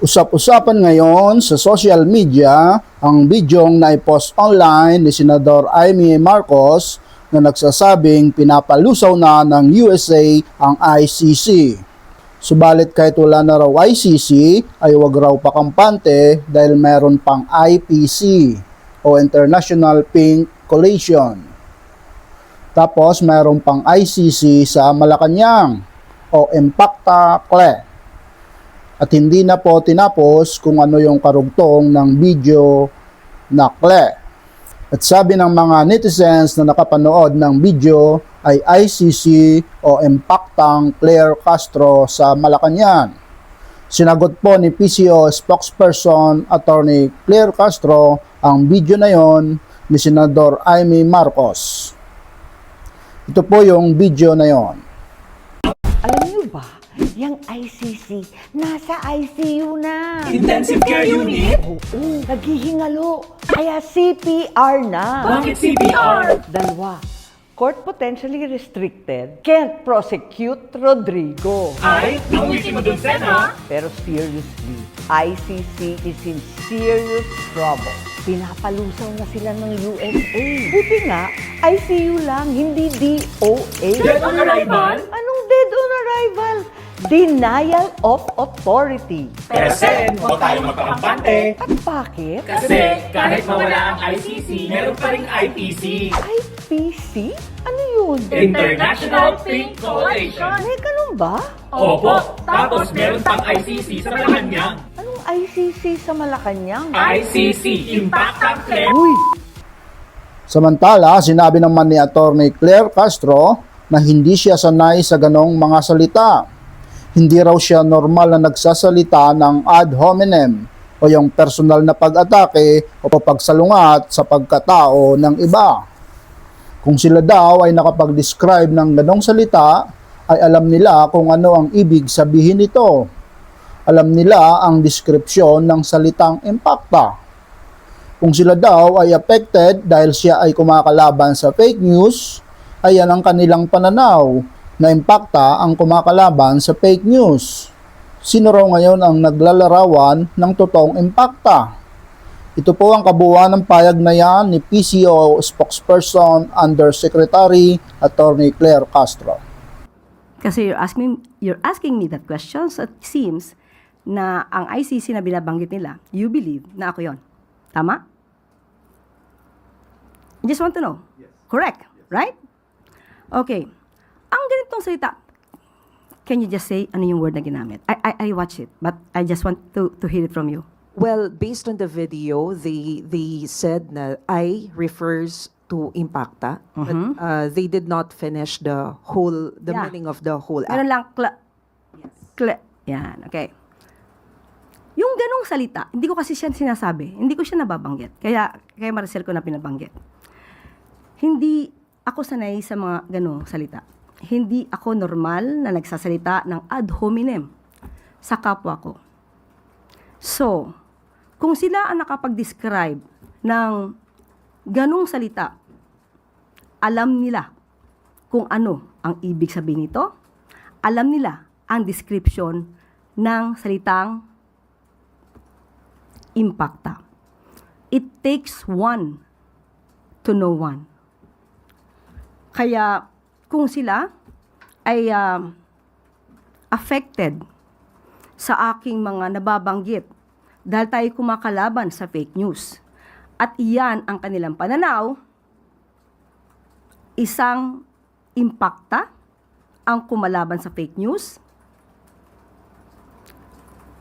Usap-usapan ngayon sa social media ang bidyong naipost online ni Senador Amy Marcos na nagsasabing pinapalusaw na ng USA ang ICC. Subalit kahit wala na raw ICC ay wag raw pakampante dahil meron pang IPC o International Pink Coalition. Tapos meron pang ICC sa Malacanang o Impacta CLE. At hindi na po tinapos kung ano yung karugtong ng video na CLE. At sabi ng mga netizens na nakapanood ng video ay ICC o Impactang Claire Castro sa Malacanang. Sinagot po ni PCO spokesperson Attorney Claire Castro ang video na yon ni Senador Amy Marcos. Ito po yung video na yon. Alam niyo ba, yung ICC, nasa ICU na. Intensive Care Unit? Oo, naghihingalo. Kaya CPR na. Bakit CPR? Dalawa. Court potentially restricted can't prosecute Rodrigo. Ay, ang wiki mo dun, Sen, ha? Pero seriously, ICC is in serious trouble. Pinapalusaw na sila ng USA. Buti nga, ICU lang, hindi DOA. Dead on arrival? Anong dead on arrival? Denial of authority. Pero, Sen, huwag tayong magpakampante. At bakit? Kasi kahit mawala ang ICC, meron pa ring IPC. IPC? Ano yun? International Pink Coalition. May ganun ba? Opo, tapos meron pang ICC sa Malacanang. Anong ICC sa Malacanang? ICC, Impact ang Claire. Uy! Samantala, sinabi naman ni Attorney Claire Castro na hindi siya sanay sa ganong mga salita. Hindi raw siya normal na nagsasalita ng ad hominem o yung personal na pag-atake o pagsalungat sa pagkatao ng iba. Kung sila daw ay nakapag-describe ng ganong salita, ay alam nila kung ano ang ibig sabihin nito. Alam nila ang deskripsyon ng salitang impacta. Kung sila daw ay affected dahil siya ay kumakalaban sa fake news, ay yan ang kanilang pananaw na impacta ang kumakalaban sa fake news. Sino raw ngayon ang naglalarawan ng totoong impacta? Ito po ang kabuuan ng payag na yan ni PCO spokesperson Undersecretary Attorney Claire Castro. Kasi you're asking me that question, so it seems na ang ICC na binabanggit nila, you believe na ako yon. Tama? I just want to know. Yes. Correct, yes. Right? Okay. Ang ganitong salita, can you just say ano yung word na ginamit? I watched it, but I just want to hear it from you. Well, based on the video, they said na I refers to impacta, but they did not finish the meaning of the whole act. Meron lang, yan, okay. Yung ganong salita, hindi ko kasi siya sinasabi, hindi ko siya nababanggit. Kaya Maricel ko na pinabanggit. Hindi ako sanay sa mga ganong salita. Hindi ako normal na nagsasalita ng ad hominem sa kapwa ko. So, kung sila ang nakapag-describe ng ganong salita, alam nila kung ano ang ibig sabihin nito, alam nila ang description ng salitang impacta. It takes one to know one. Kaya, kung sila ay affected sa aking mga nababanggit dahil tayo kumakalaban sa fake news at iyan ang kanilang pananaw, isang impacta ang kumalaban sa fake news.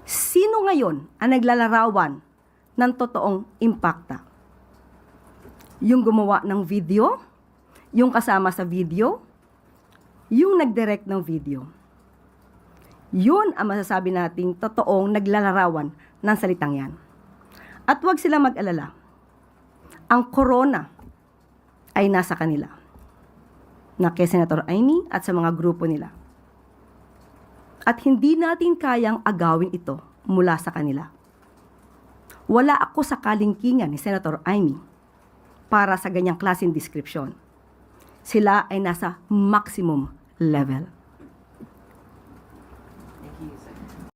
Sino ngayon ang naglalarawan ng totoong impacta? Yung gumawa ng video? Yung kasama sa video? Yung nag-direct ng video? Yun ang masasabi nating totoong naglalarawan ng salitang yan. At huwag sila mag-alala. Ang corona ay nasa kanila. Na kay Senator Amy at sa mga grupo nila. At hindi natin kayang agawin ito mula sa kanila. Wala ako sa kalingkingan ni Senator Amy para sa ganyang klaseng description. Sila ay nasa maximum level.